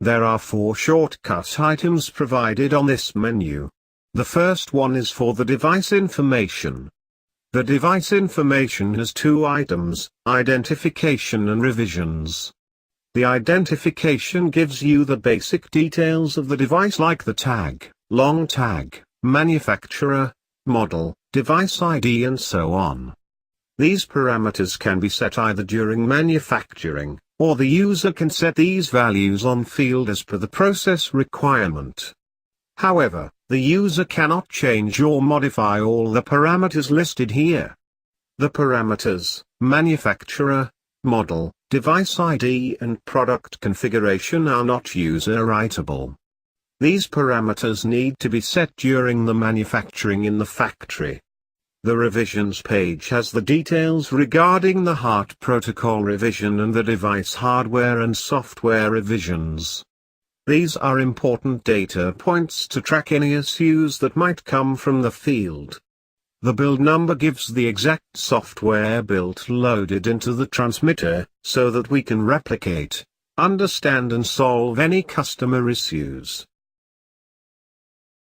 There are 4 shortcut items provided on this menu. The first one is for the device information. The device information has 2 items, identification and revisions. The identification gives you the basic details of the device like the tag, long tag, manufacturer, model, device ID and so on. These parameters can be set either during manufacturing, or the user can set these values on field as per the process requirement. However, the user cannot change or modify all the parameters listed here. The parameters, manufacturer, model, device ID and product configuration are not user-writable. These parameters need to be set during the manufacturing in the factory. The revisions page has the details regarding the HART protocol revision and the device hardware and software revisions. These are important data points to track any issues that might come from the field. The build number gives the exact software built loaded into the transmitter, so that we can replicate, understand and solve any customer issues.